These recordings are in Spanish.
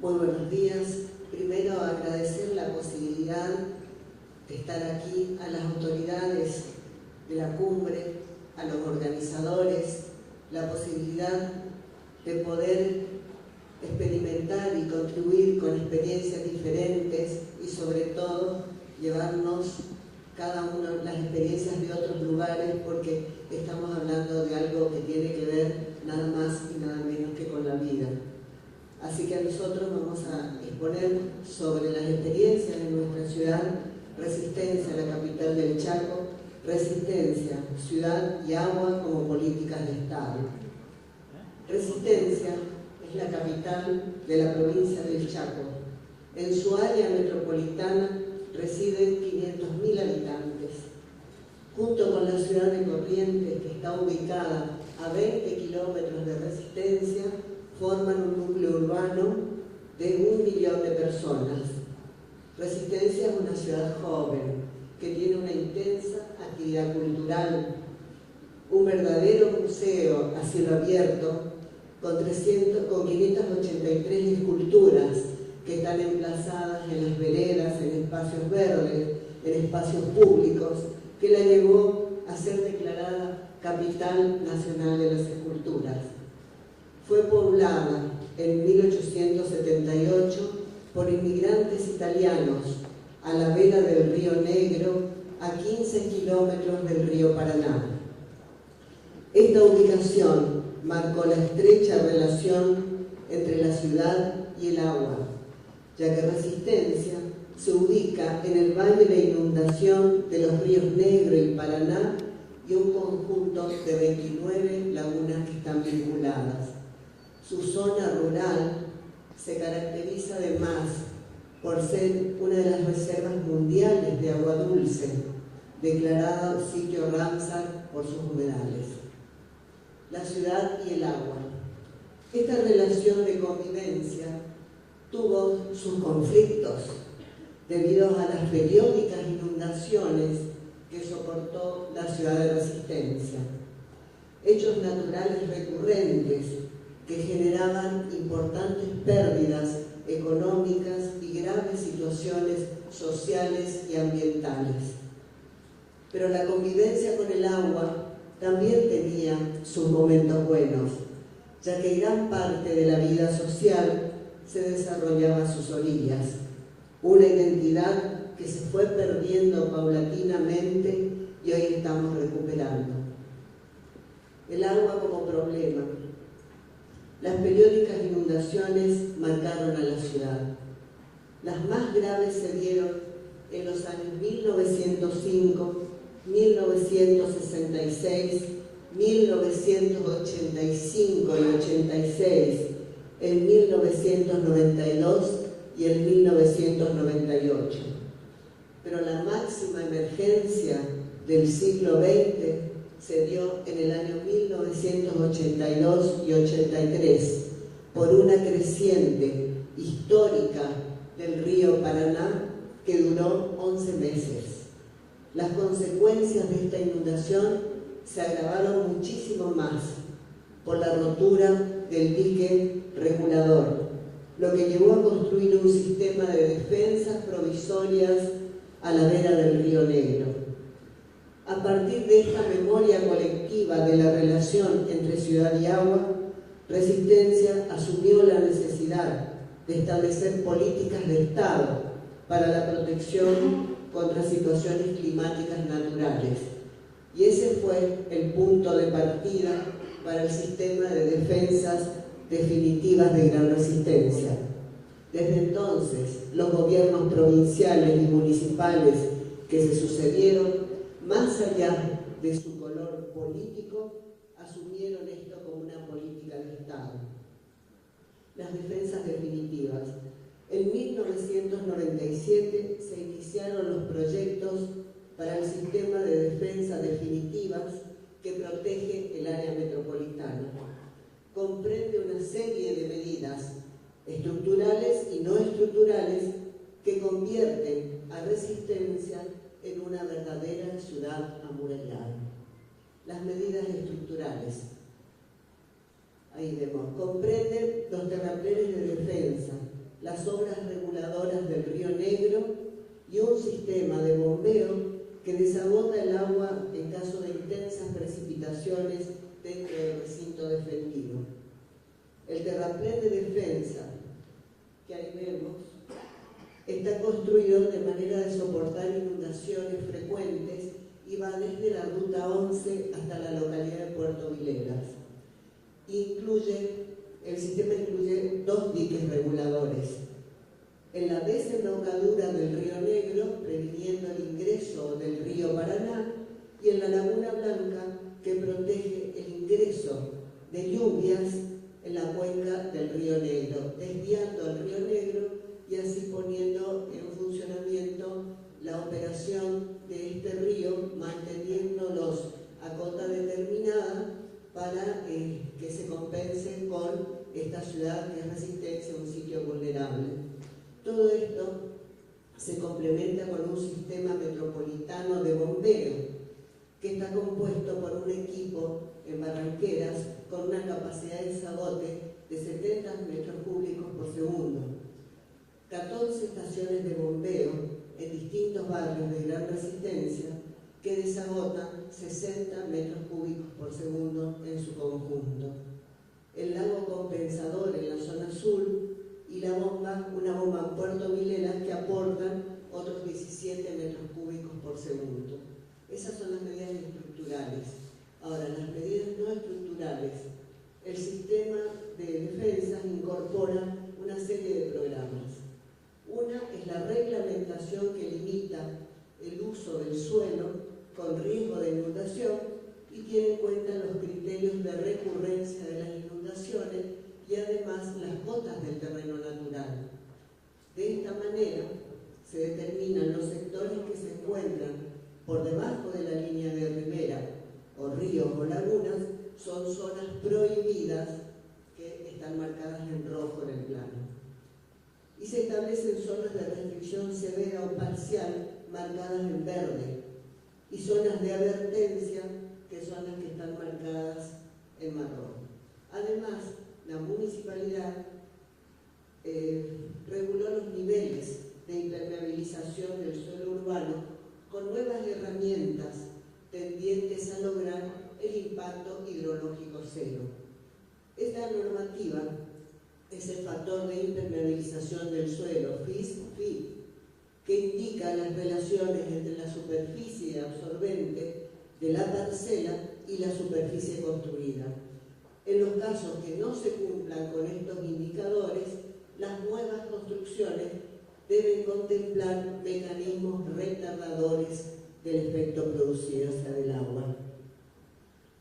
Muy buenos días. Primero, agradecer la posibilidad de estar aquí a las autoridades de la cumbre, a los organizadores, la posibilidad de poder experimentar y contribuir con experiencias diferentes y sobre todo llevarnos cada uno las experiencias de otros lugares, porque estamos hablando de algo que tiene que ver nada más y nada menos que con la vida. Así que nosotros vamos a exponer sobre las experiencias de nuestra ciudad, Resistencia, la capital del Chaco, Resistencia, ciudad y agua como políticas de Estado. Resistencia es la capital de la provincia del Chaco. En su área metropolitana residen 500.000 habitantes. Junto con la ciudad de Corrientes, que está ubicada a 20 kilómetros de Resistencia, forman un núcleo urbano de 1 millón de personas. Resistencia es una ciudad joven que tiene una intensa actividad cultural, un verdadero museo a cielo abierto con 583 esculturas que están emplazadas en las veredas, en espacios verdes, en espacios públicos, que la llevó a ser declarada Capital Nacional de las Esculturas. Fue poblada en 1878 por inmigrantes italianos a la vera del río Negro, a 15 kilómetros del río Paraná. Esta ubicación marcó la estrecha relación entre la ciudad y el agua, ya que Resistencia se ubica en el valle de inundación de los ríos Negro y Paraná y un conjunto de 29 lagunas que están vinculadas. Su zona rural se caracteriza además por ser una de las reservas mundiales de agua dulce, declarado sitio Ramsar por sus humedales. La ciudad y el agua. Esta relación de convivencia tuvo sus conflictos debido a las periódicas inundaciones que soportó la ciudad de Resistencia. Hechos naturales recurrentes que generaban importantes pérdidas económicas y graves situaciones sociales y ambientales. Pero la convivencia con el agua también tenía sus momentos buenos, ya que gran parte de la vida social se desarrollaba a sus orillas, una identidad que se fue perdiendo paulatinamente y hoy estamos recuperando. El agua como problema. Las periódicas inundaciones marcaron a la ciudad. Las más graves se dieron en los años 1905, 1966, 1985 y 86, en 1992 y en 1998. Pero la máxima emergencia del siglo XX se dio en el año 1982 y 83 por una creciente histórica del río Paraná que duró 11 meses. Las consecuencias de esta inundación se agravaron muchísimo más por la rotura del dique regulador, lo que llevó a construir un sistema de defensas provisorias a la vera del río Negro. A partir de esta memoria colectiva de la relación entre ciudad y agua, Resistencia asumió la necesidad de establecer políticas de Estado para la protección contra situaciones climáticas naturales. Y ese fue el punto de partida para el sistema de defensas definitivas de Gran Resistencia. Desde entonces, los gobiernos provinciales y municipales que se sucedieron, más allá de su color político, asumieron esto como una política de Estado. Las defensas definitivas. En 1997 se iniciaron los proyectos para el sistema de defensa definitivas que protege el área metropolitana. Comprende una serie de medidas estructurales y no estructurales que convierten a Resistencia en una verdadera ciudad amurallada. Las medidas estructurales. Ahí vemos. Comprenden los terraplenes de defensa, las obras reguladoras del Río Negro y un sistema de bombeo que desagota el agua en caso de intensas precipitaciones dentro del recinto defendido. El terraplén de defensa, que ahí vemos, está construido de manera de soportar inundaciones frecuentes y va desde la ruta 11 hasta la localidad de Puerto Vilelas. El sistema incluye 2 diques reguladores. En la desembocadura del Río Negro, previniendo el ingreso del río Paraná, y en la Laguna Blanca, que protege el ingreso de lluvias en la cuenca del Río Negro, desviando al Río Negro y así poniendo en funcionamiento la operación de este río, manteniéndolos a cota determinada para que se compensen con esta ciudad que es Resistencia, un sitio vulnerable. Todo esto se complementa con un sistema metropolitano de bombeo que está compuesto por un equipo en Barranqueras con una capacidad de desagote de 70 metros cúbicos por segundo. 14 estaciones de bombeo en distintos barrios de gran resistencia que desagotan 60 metros cúbicos por segundo en su conjunto. El lago compensador en la zona sur y una bomba en Puerto Vilelas que aportan otros 17 metros cúbicos por segundo. Esas son las medidas estructurales. Ahora, las medidas no estructurales. El sistema de defensa incorpora una serie de programas. Una es la reglamentación que limita el uso del suelo con riesgo de inundación y tiene en cuenta los criterios de recurrencia de las inundaciones y además las cotas del terreno natural. De esta manera se determinan los sectores que se encuentran por debajo de la línea de ribera o ríos o lagunas, son zonas prohibidas que están marcadas en rojo en el plano. Y se establecen zonas de restricción severa o parcial marcadas en verde y zonas de advertencia que son las que están marcadas en marrón. Además, la municipalidad reguló los niveles de impermeabilización del suelo urbano con nuevas herramientas tendientes a lograr el impacto hidrológico cero. Esta normativa es el factor de impermeabilización del suelo, FIS-FI, que indica las relaciones entre la superficie absorbente de la parcela y la superficie construida. En los casos que no se cumplan con estos indicadores, las nuevas construcciones deben contemplar mecanismos retardadores del efecto producido hacia el agua.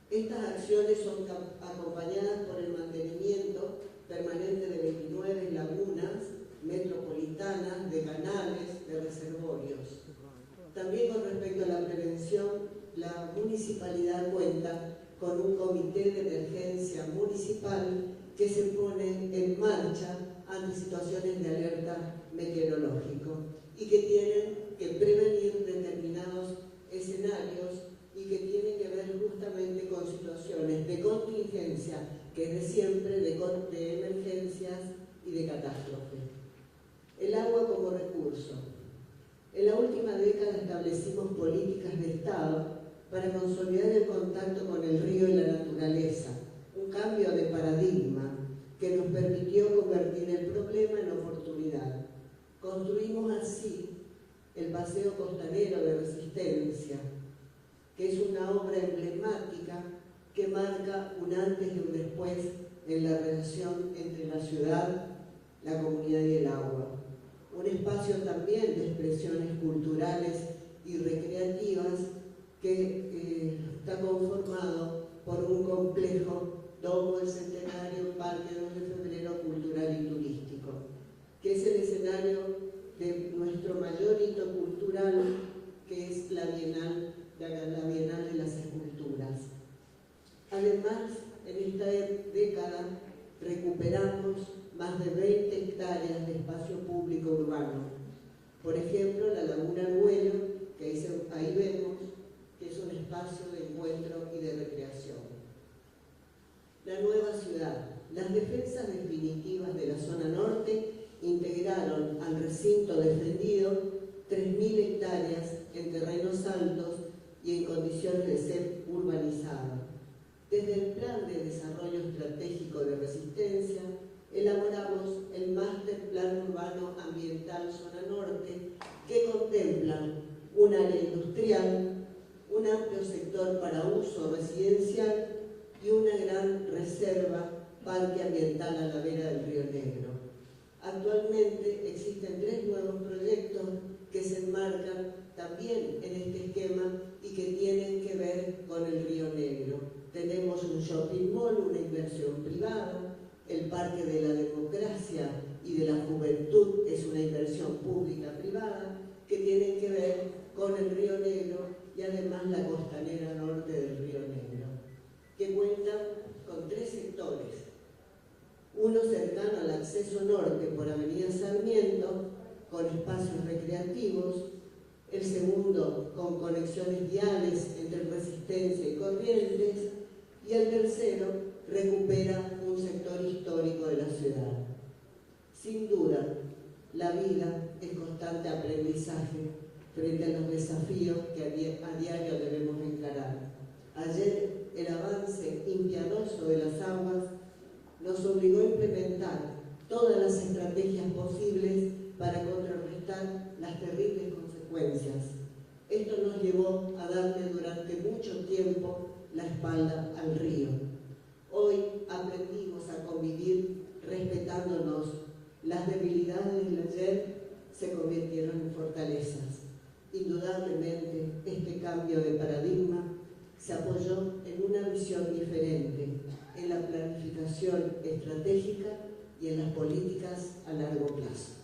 Estas acciones son acompañadas por el mantenimiento permanente de 29 lagunas metropolitanas, de canales, de reservorios. También con respecto a la prevención, la municipalidad cuenta con un comité de emergencia municipal que se pone en marcha ante situaciones de alerta meteorológico y que tienen que prevenir determinados escenarios y que tienen que ver justamente con situaciones de contingencia, que es de siempre, de emergencias y de catástrofe. El agua como recurso. En la última década establecimos políticas de Estado para consolidar el contacto con el río y la naturaleza, un cambio de paradigma que nos permitió convertir el problema en oportunidad. Construimos así el Paseo Costanero de Resistencia, que es una obra emblemática que marca un antes y un después en la relación entre la ciudad, la comunidad y el agua. Un espacio también de expresiones culturales y recreativas que está conformado por un complejo Domo del Centenario, Parque 2 de Febrero cultural y turístico, que es el escenario de nuestro mayor hito cultural, que es la Bienal de las Esculturas. Además, en esta década recuperamos más de 20 hectáreas de espacio público urbano. Por ejemplo, la Laguna Argüello, que ahí vemos, que es un espacio de encuentro y de recreación. La nueva ciudad. Las defensas definitivas de la zona norte integraron al recinto defendido 3.000 hectáreas en terrenos altos y en condiciones de ser urbanizado. Desde el Plan de Desarrollo Estratégico de Resistencia, elaboramos el Máster Plan Urbano Ambiental Zona Norte, que contempla un área industrial, un amplio sector para uso residencial y una gran reserva, parque ambiental a la vera del Río Negro. Actualmente existen 3 nuevos proyectos que se enmarcan también en este esquema y que tienen que ver con el Río Negro. Tenemos un shopping mall, una inversión privada, el Parque de la Democracia y de la Juventud es una inversión pública-privada que tienen que ver con el Río Negro y además la costanera norte del Río Negro, que cuenta con 3 sectores. Uno cercano al acceso norte por Avenida Sarmiento, con espacios recreativos. El segundo, con conexiones viales entre Resistencia y Corrientes. Y el tercero, recupera un sector histórico de la ciudad. Sin duda, la vida es constante aprendizaje frente a los desafíos que a diario debemos encarar. Ayer, el avance impiadoso de las aguas nos obligó a implementar todas las estrategias posibles para contrarrestar las terribles consecuencias. Esto nos llevó a darle durante mucho tiempo la espalda al río. Hoy aprendimos a convivir respetándonos. Las debilidades del ayer se convirtieron en fortalezas. Indudablemente, este cambio de paradigma se apoyó en una visión diferente, en la planificación estratégica y en las políticas a largo plazo.